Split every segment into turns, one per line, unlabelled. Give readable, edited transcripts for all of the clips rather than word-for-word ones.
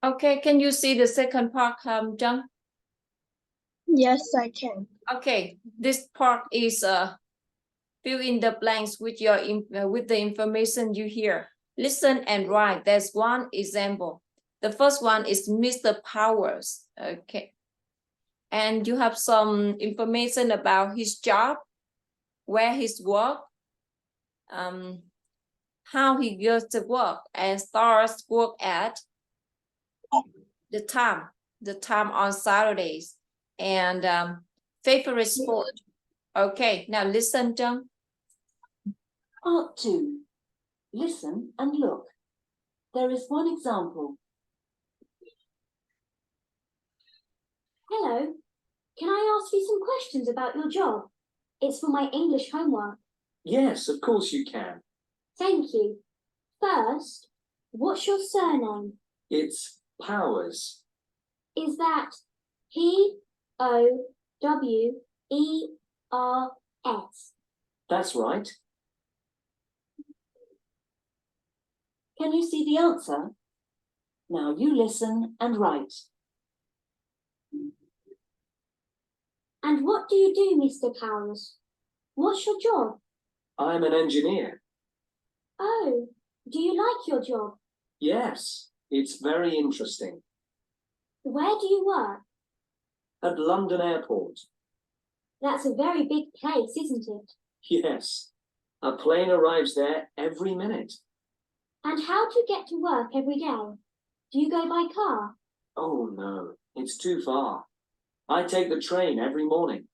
Okay, can you see the second part, Jung?
Yes, I can.
Okay, this part is fill in the blanks with your with the information you hear. Listen and write. There's one example. The first one is Mr. Powers. Okay, and you have some information about his job, where his work, how he goes to work and starts work at, the time on Saturdays, and favorite sport. Okay, now listen, Jung.
Part 2. Listen and look. There is one example.
Hello, can I ask you some questions about your job? It's for my English homework.
Yes, of course you can.
Thank you. First, what's your surname?
It's Powers.
Is that P-O-W-E-R-S?
That's right.
Can you see the answer? Now you listen and write.
And what do you do, Mr. Powers? What's your job?
I'm an engineer.
Oh, do you like your job?
Yes, it's very interesting.
Where do you work?
At London Airport.
That's a very big place, isn't it?
Yes, a plane arrives there every minute.
And how do you get to work every day? Do you go by car?
Oh no, it's too far. I take the train every morning.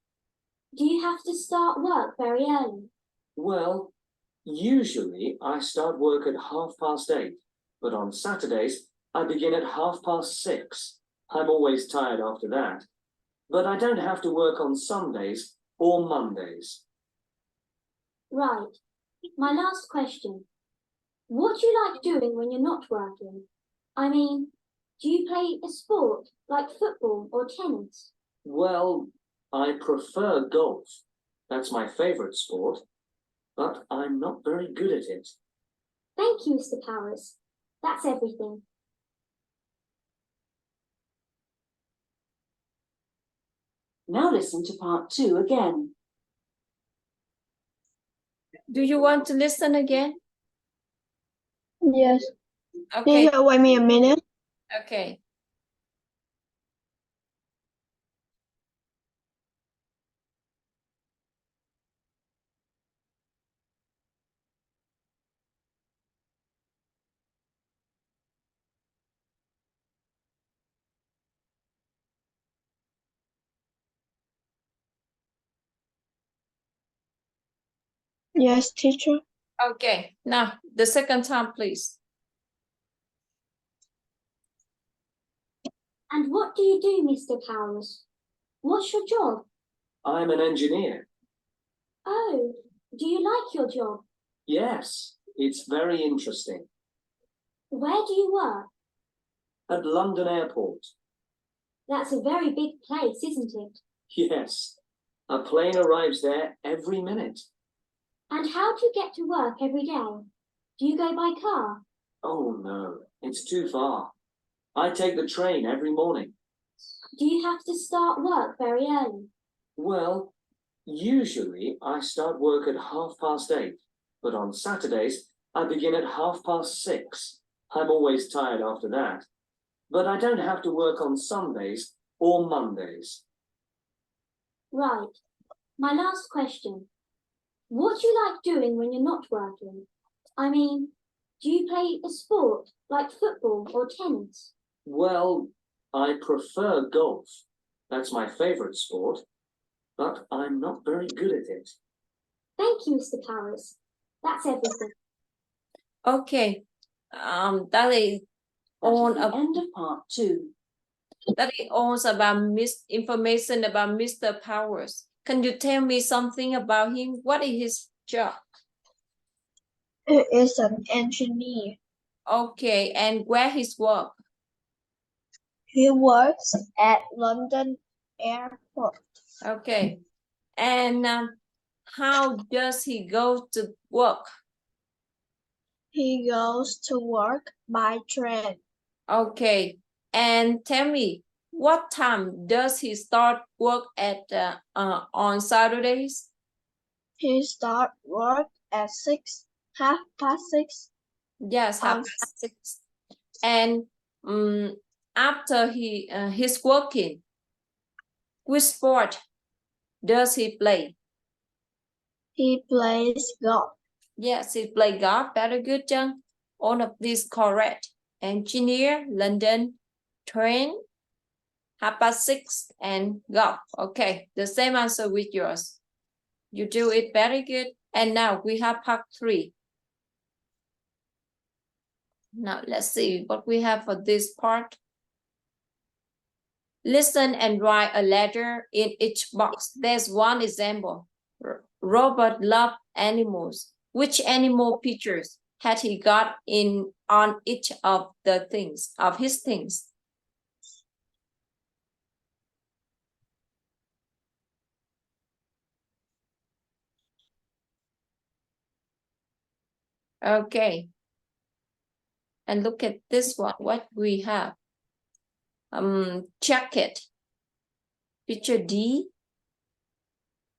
Do you have to start work very early?
Well, usually I start work at 8:30, but on Saturdays I begin at 6:30. I'm always tired after that. But I don't have to work on Sundays or Mondays.
Right. My last question. What do you like doing when you're not working? I mean, do you play a sport like football or tennis?
Well, I prefer golf. That's my favorite sport, but I'm not very good at it.
Thank you, Mr. Powers. That's everything.
Now listen to part 2 again.
Do you want to listen again?
Yes.
Okay.
Can you wait me a minute?
Okay.
Yes, teacher.
Okay. Now the second time, please.
And what do you do, Mr. Powers? What's your job?
I'm an engineer.
Oh, do you like your job?
Yes, it's very interesting.
Where do you work?
At London Airport.
That's a very big place, isn't it?
Yes, a plane arrives there every minute.
And how do you get to work every day? Do you go by car?
Oh no, it's too far. I take the train every morning.
Do you have to start work very early?
Well, usually I start work at 8:30, but on Saturdays I begin at 6:30. I'm always tired after that. But I don't have to work on Sundays or Mondays.
Right. My last question. What do you like doing when you're not working? I mean, do you play a sport like football or tennis?
Well, I prefer golf. That's my favorite sport, but I'm not very good at it.
Thank you, Mr. Powers. That's everything.
Okay. That is
That is
all
the end of part 2.
that is all about information about Mr. Powers. Can you tell me something about him? What is his job?
He is an engineer.
Okay, and where his work?
He works at London Airport.
Okay, and how does he go to work?
He goes to work by train.
Okay, And tell me, what time does he start work at on Saturdays?
He start work at 6:30.
Yes,
Um,
6:30. And after he's working, which sport does he play?
He plays golf.
Yes, he play golf. Very good, Jung. All of these correct. Engineer, London, train, 6:30, and golf. Okay, the same answer with yours. You do it very good. And now we have part 3. Now let's see what we have for this part. Listen and write a letter in each box. There's one example. Robert loved animals. Which animal pictures had he got in on each of the things, of his things? Okay. And look at this one, what we have. Jacket. Picture D.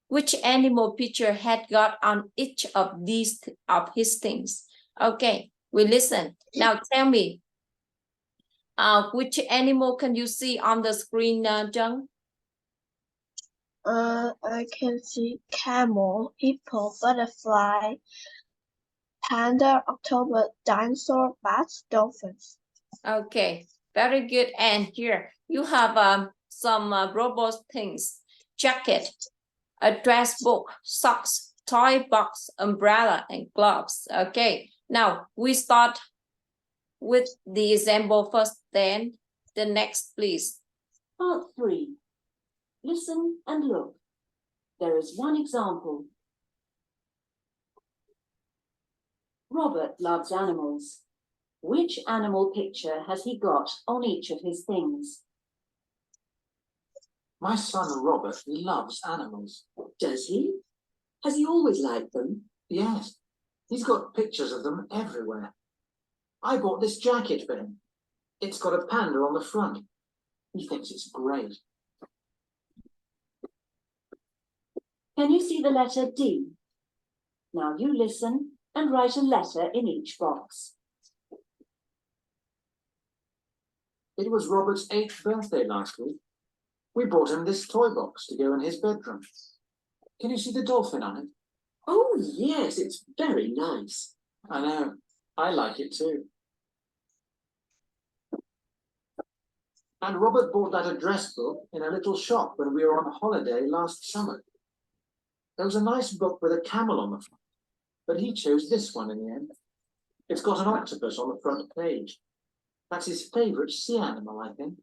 Which animal picture had got on each of these of his things? Okay, we listen. Now tell me, which animal can you see on the screen, Jung?
I can see camel, hippo, butterfly, panda, octopus, dinosaur, bats, dolphins.
Okay, very good. And here you have some robot things: jacket, a dress book, socks, toy box, umbrella, and gloves. Okay, now we start with the example first, then the next, please.
Part 3. Listen and look. There is one example. Robert loves animals. Which animal picture has he got on each of his things?
My son Robert loves animals.
Does he? Has he always liked them?
Yes, he's got pictures of them everywhere. I bought this jacket for him. It's got a panda on the front. He thinks it's great.
Can you see the letter D? Now you listen and write a letter in each box.
It was Robert's 8th birthday last week. We bought him this toy box to go in his bedroom. Can you see the dolphin on it?
Oh, yes, it's very nice.
I know. I like it too. And Robert bought that address book in a little shop when we were on holiday last summer. There was a nice book with a camel on the front, but he chose this one in the end. It's got an octopus on the front page. That's his favourite sea animal, I think.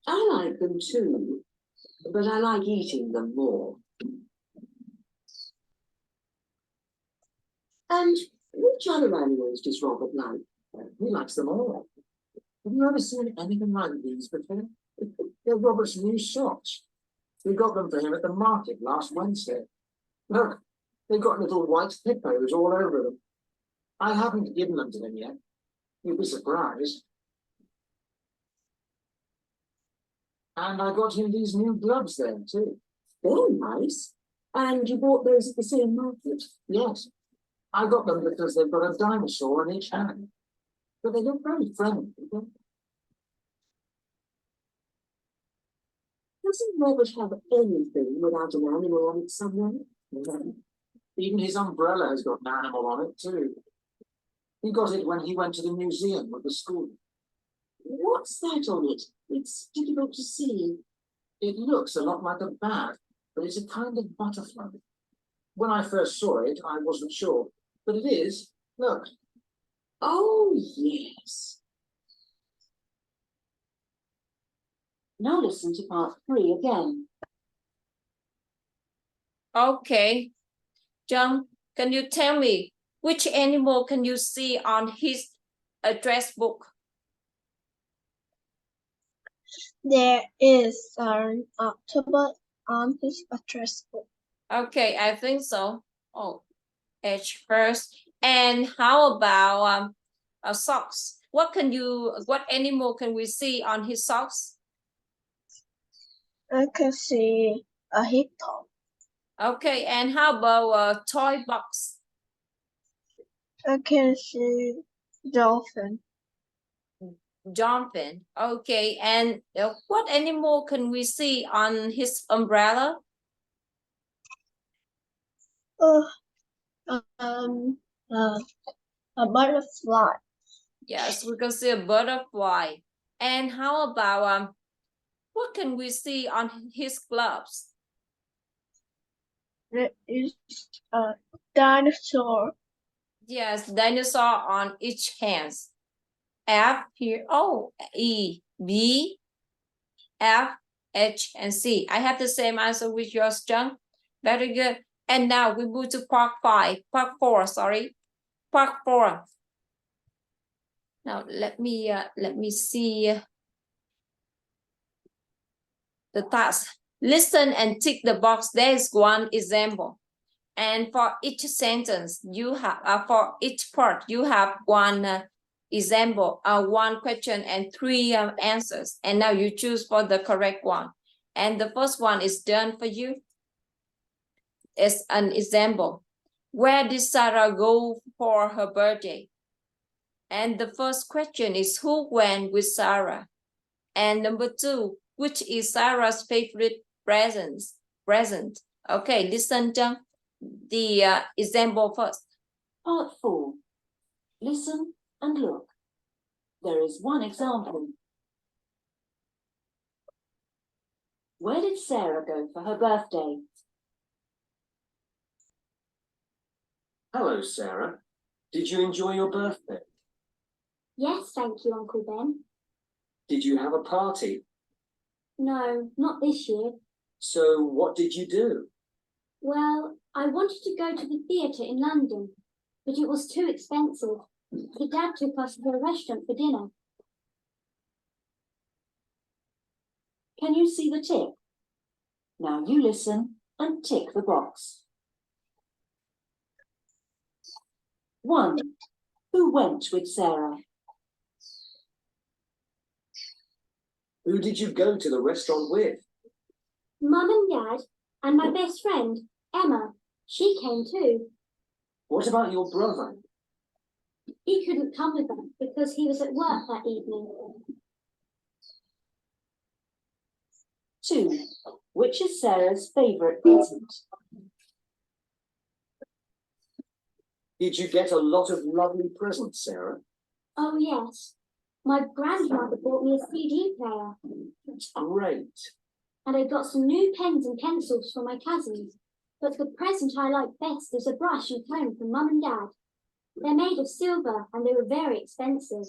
I like them too, but I like eating them more. And which other animals does Robert like?
He likes them all. Have you ever seen anything like these before? They're Robert's new socks. We got them for him at the market last Wednesday. Look, they've got little white hippos all over them. I haven't given them to him yet. You'll be surprised. And I got him these new gloves there too.
Very nice. And you bought those at the same market?
Yes, I got them because they've got a dinosaur in each hand. But they look very friendly. Don't they?
Doesn't Robert have anything without an animal on it somewhere?
No. Even his umbrella has got an animal on it too. He got it when he went to the museum with the school.
What's that on it? It's difficult to see.
It looks a lot like a bat, but it's a kind of butterfly. When I first saw it, I wasn't sure, but it is. Look.
Oh, yes. Now listen to part 3 again.
Okay, John, can you tell me which animal can you see on his address book?
There is an octopus on his address book.
Okay, I think so. Oh, H first. And how about socks? what animal can we see on his socks?
I can see a hippo.
Okay, and how about a toy box?
I can see dolphin.
Dolphin. Okay, and what animal can we see on his umbrella?
Oh, um, uh, a butterfly.
Yes, we can see a butterfly. And how about what can we see on his gloves?
There is a dinosaur.
Yes, dinosaur on each hands. F here. Oh, E, B, F, H, and C. I have the same answer with yours, John. Very good. And now we move to part 4, sorry. Part 4. Now let me see the task. Listen and tick the box. There is one example. And for each sentence, you have for each part, you have one example, one question and 3 answers. And now you choose for the correct one. And the first one is done for you. It's an example. Where did Sarah go for her birthday? And the first question is who went with Sarah? And number 2, which is Sarah's favorite present? Okay, listen to the example first.
Part 4. Listen and look. There is one example. Where did Sarah go for her birthday?
Hello, Sarah. Did you enjoy your birthday?
Yes, thank you, Uncle Ben.
Did you have a party?
No, not this year.
So what did you do?
Well, I wanted to go to the theatre in London, but it was too expensive. So Dad took us to a restaurant for dinner.
Can you see the tick? Now you listen and tick the box. 1. Who went with Sarah?
Who did you go to the restaurant with?
Mum and Dad and my best friend, Emma. She came too.
What about your brother?
He couldn't come with us because he was at work that evening.
2. Which is Sarah's favourite present?
Did you get a lot of lovely presents, Sarah?
Oh, yes. My grandmother bought me a CD player,
That's great.
and I got some new pens and pencils for my cousins. But the present I like best is a brush and comb from Mum and Dad. They're made of silver and they were very expensive.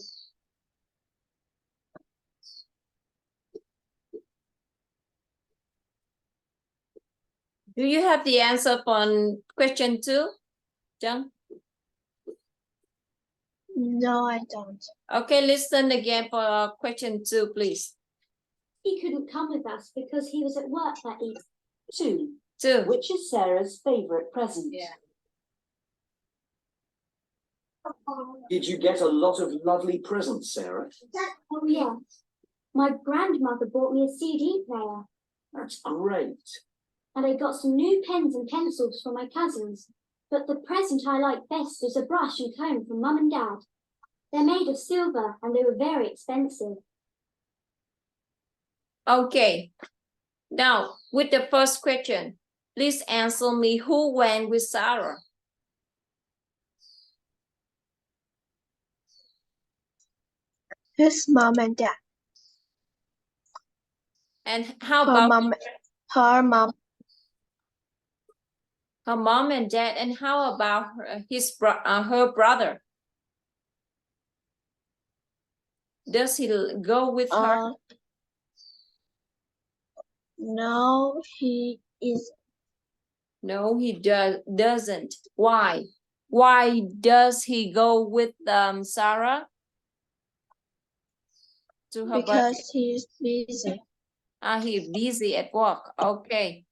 Do you have the answer on question 2, John?
No, I don't.
Okay, listen again for question 2, please.
He couldn't come with us because he was at work that evening.
2.
2.
Which is Sarah's favourite present?
Yeah.
Did you get a lot of lovely presents, Sarah?
Oh, yes. My grandmother bought me a CD player,
That's great.
and I got some new pens and pencils for my cousins. But the present I like best is a brush and comb from Mum and Dad. They're made of silver and they were very expensive.
Okay. Now, with the first question, please answer me who went with Sarah?
His mom and dad.
And how
Her
about
mom. Her mom.
her mom and dad? And how about her brother? Does he go with her?
No, he is.
No, he doesn't. Why? Why does he go with Sarah to her birthday?
Because he's busy.
He's busy at work. Okay.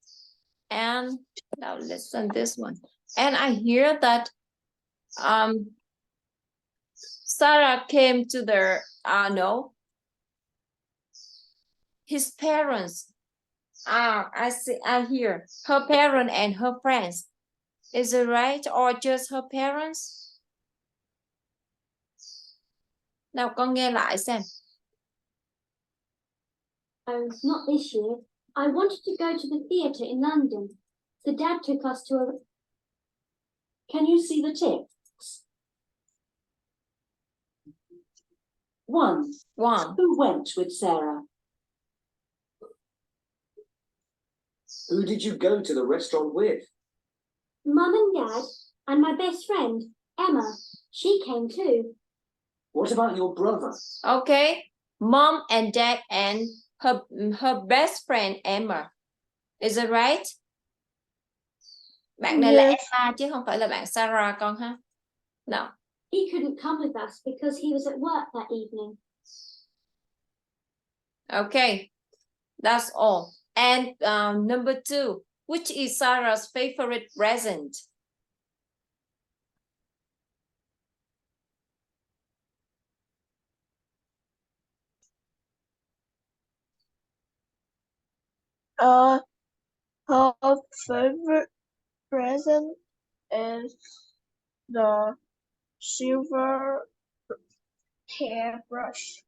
And now listen this one. And I hear that Sarah came to the, no. His parents. I see, I hear. Her parents and her friends. Is it right or just her parents? Nào con nghe lại xem.
Oh, not this year. I wanted to go to the theatre in London. So Dad took us to a...
Can you see the ticks? 1.
One.
Who went with Sarah?
Who did you go to the restaurant with?
Mum and Dad and my best friend, Emma. She came too.
What about your brother?
Okay. Mom and dad and her best friend Emma. Is it right? Bạn này là
Yes.
Emma chứ không phải là bạn Sarah con ha. No.
He couldn't come with us because he was at work that evening.
Okay. That's all. And number 2, which is Sarah's favorite present?
Her favorite present is the silver hairbrush.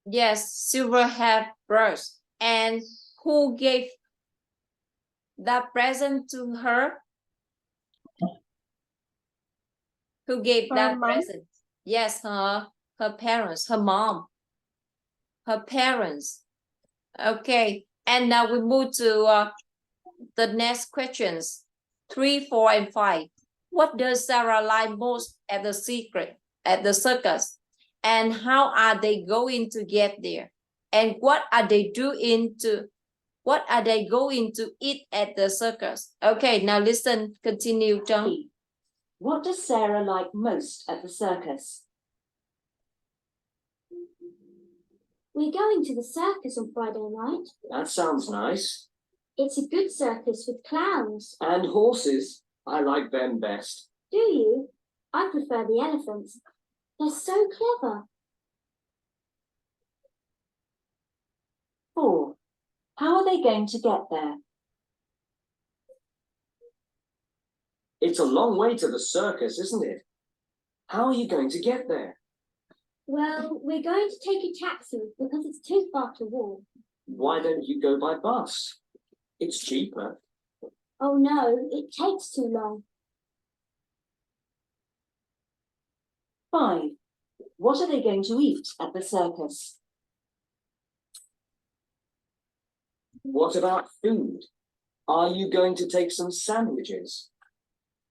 Yes, silver hair brush. And who gave that present to her? Who gave
Her
that
mom.
present? Yes, her parents, her mom, her parents. Okay, and now we move to the next questions, 3, 4, and 5. What does Sarah like most at the circus? And how are they going to get there? And what are they going to eat at the circus? Okay, now listen, continue, John.
What does Sarah like most at the circus?
We're going to the circus on Friday night.
That sounds nice.
It's a good circus with clowns.
And horses. I like them best.
Do you? I prefer the elephants. They're so clever.
4. How are they going to get there?
It's a long way to the circus, isn't it? How are you going to get there?
Well, we're going to take a taxi because it's too far to walk.
Why don't you go by bus? It's cheaper.
Oh no, it takes too long.
5. What are they going to eat at the circus?
What about food? Are you going to take some sandwiches?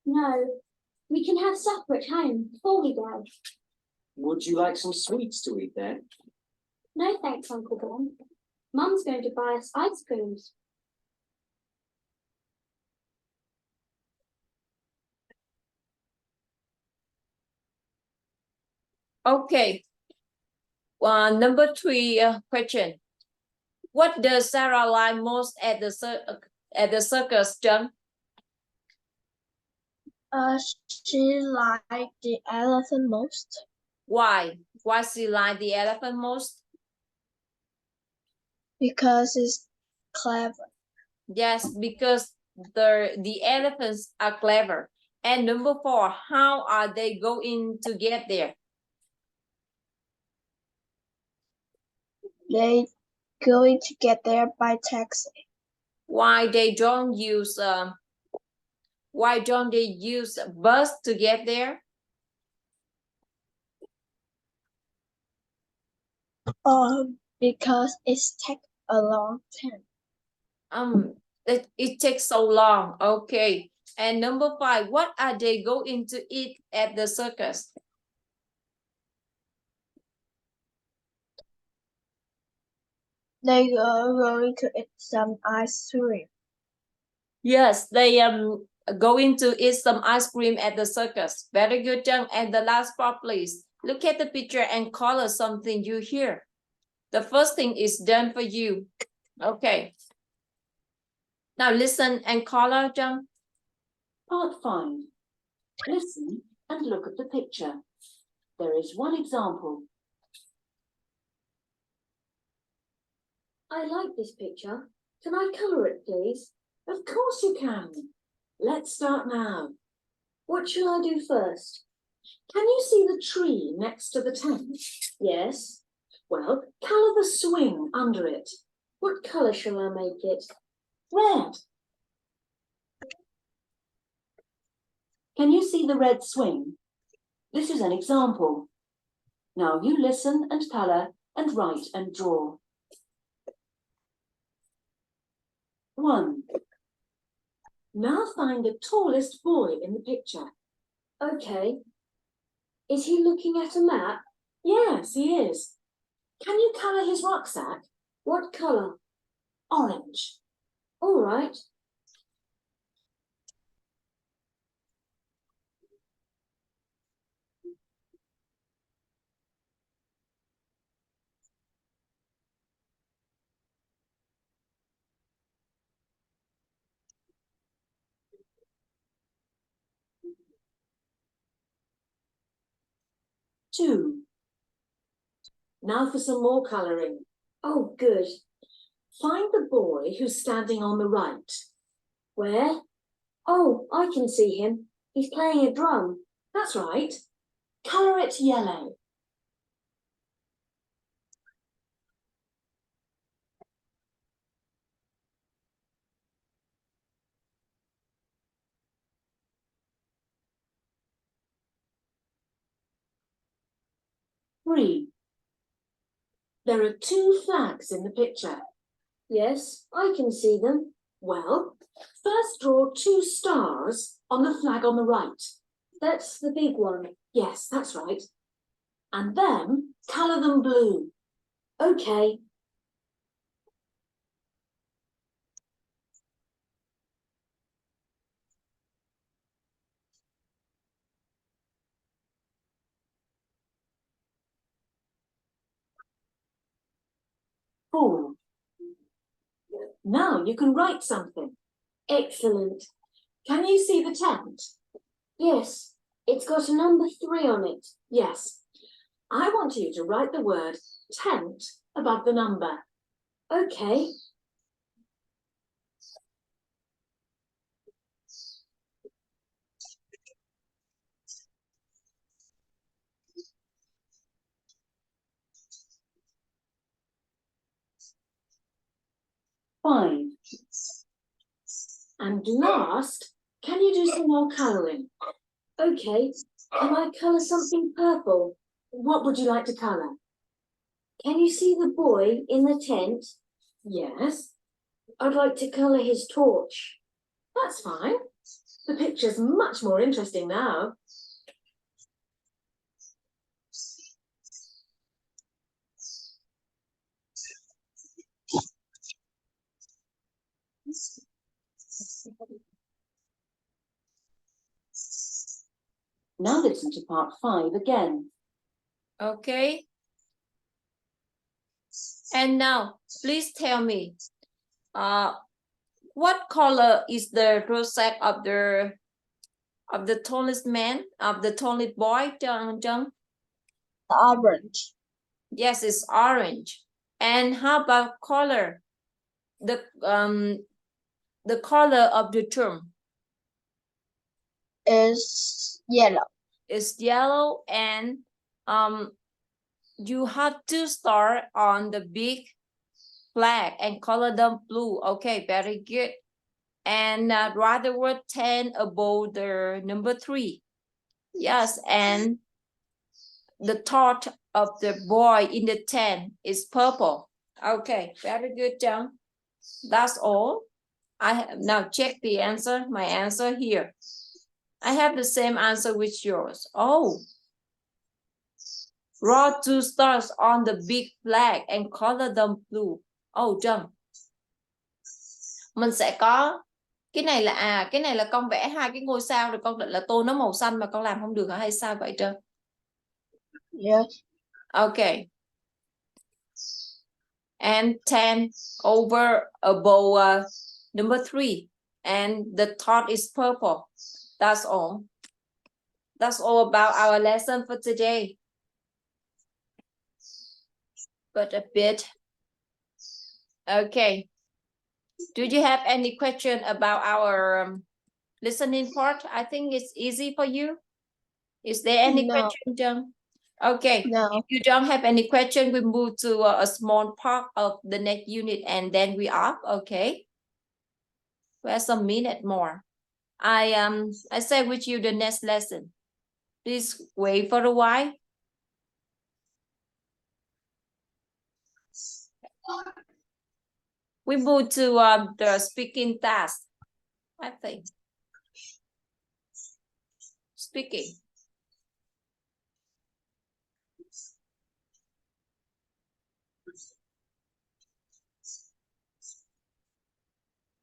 No, we can have supper at home before we go.
Would you like some sweets to eat there?
No thanks, Uncle Ben. Mum's going to buy us ice creams.
Okay. Number 3 question. What does Sarah like most at the circus, John?
She liked the elephant most.
Why? Why she like the elephant most?
Because it's clever.
Yes, because the elephants are clever. And number 4, how are they going to get there?
They going to get there by taxi.
Why don't they use a bus to get there?
Because it's take a long time.
It takes so long. Okay. And number 5, what are they going to eat at the circus?
They are going to eat some ice cream.
Yes, they going to eat some ice cream at the circus. Very good, John. And the last part, please. Look at the picture and color something you hear. The first thing is done for you. Okay. Now listen and color, John.
Part 5. Listen and look at the picture. There is one example.
I like this picture. Can I colour it, please?
Of course you can. Let's start now.
What shall I do first?
Can you see the tree next to the tent?
Yes.
Well, colour the swing under it.
What colour shall I make it?
Red. Can you see the red swing? This is an example. Now you listen and colour and write and draw. 1. Now find the tallest boy in the picture.
Okay. Is he looking at a map?
Yes, he is. Can you colour his rucksack?
What colour?
Orange.
All right.
Two. Now for some more colouring.
Oh, good.
Find the boy who's standing on the right.
Where? Oh, I can see him. He's playing a drum.
That's right. Colour it yellow. Three. There are two flags in the picture.
Yes, I can see them.
Well, first draw two stars on the flag on the right.
That's the big one.
Yes, that's right. And then colour them blue.
Okay.
Four. Now you can write something.
Excellent.
Can you see the tent?
Yes, it's got a number 3 on it.
Yes. I want you to write the word tent above the number.
Okay.
Five. And last, can you do some more colouring?
Okay. Can I colour something purple?
What would you like to colour?
Can you see the boy in the tent?
Yes,
I'd like to colour his torch.
that's fine. The picture's much more interesting now. Now listen to part 5 again.
Okay. And now, please tell me, what color is the rosette of the tallest man, of the tallest boy, Jung?
Orange.
Yes, it's orange. And how about color? The color of the term
Is yellow.
is yellow, and you have two stars on the big flag and color them blue. Okay, very good. And write the word 10 above the number 3. Yes, and the thought of the boy in the tent is purple. Okay, very good, John. That's all. I have now check the answer, my answer here. I have the same answer with yours. Oh. Draw 2 stars on the big flag and color them blue. Oh, John. Mình sẽ có cái này là cái này là con vẽ 2 cái ngôi sao rồi con định là tô nó màu xanh mà con làm không được hả hay sao vậy Trân?
Yes.
Okay. And 10 over above number 3. And the thought is purple. That's all. That's all about our lesson for today. but a bit. Okay. Do you have any question about our listening part? I think it's easy for you. Is there any
No.
question, Jung? Okay.
No.
If you don't have any question, we move to a small part of the next unit and then we off. Okay. We have some minute more. I say with you the next lesson. Please wait for a while. We move to the speaking task. I think. Speaking.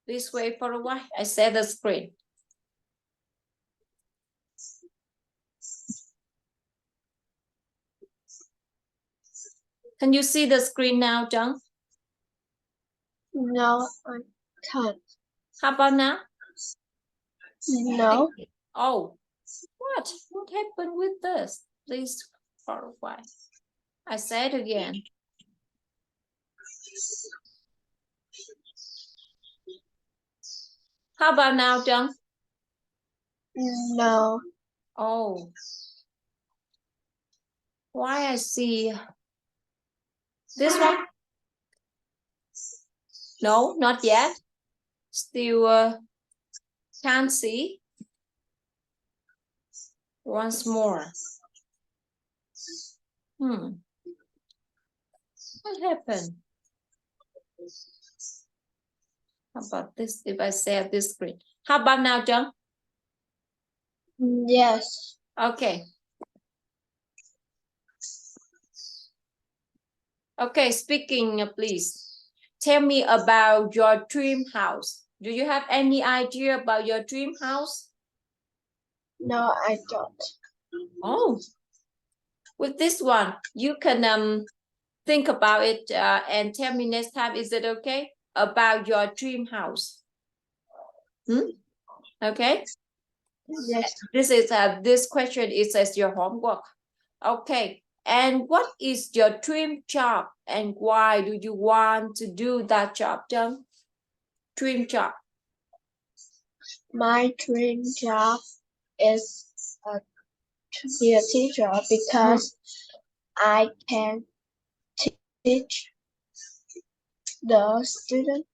Please wait for a while. I set the screen. Can you see the screen now, Jung?
No, I can't.
How about now?
No.
Oh, what? What happened with this? Please for a while. I say it again. How about now, Jung?
No.
Oh. Why I see this one? No, not yet. Still can't see. Once more. What happened? How about this if I share this screen? How about now, Jung?
Yes.
Okay. Okay, speaking, please. Tell me about your dream house. Do you have any idea about your dream house?
No, I don't.
Oh, with this one, you can think about it and tell me next time, is it okay? About your dream house. Okay.
Yes.
This question is as your homework. Okay. And what is your dream job and why do you want to do that job, Jung? Dream job.
My dream job is to be a teacher because I can teach the student.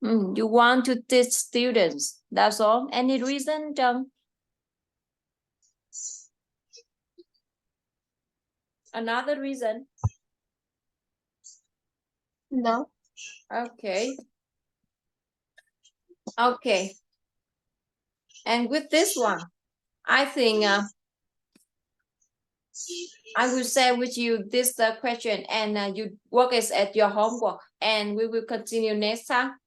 You want to teach students. That's all. Any reason, Jung? Another reason?
No.
Okay. Okay. And with this one, I think I will share with you this question and you work it at your homework and we will continue next time.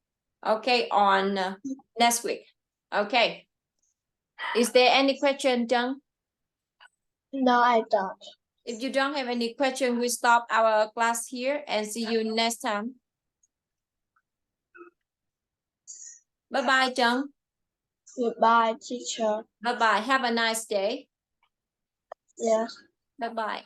Okay, on next week. Okay. Is there any question, Jung?
No, I don't.
If you don't have any question, we stop our class here and see you next time. Bye-bye, Jung.
Goodbye, teacher.
Bye-bye. Have a nice day.
Yes.
Bye-bye.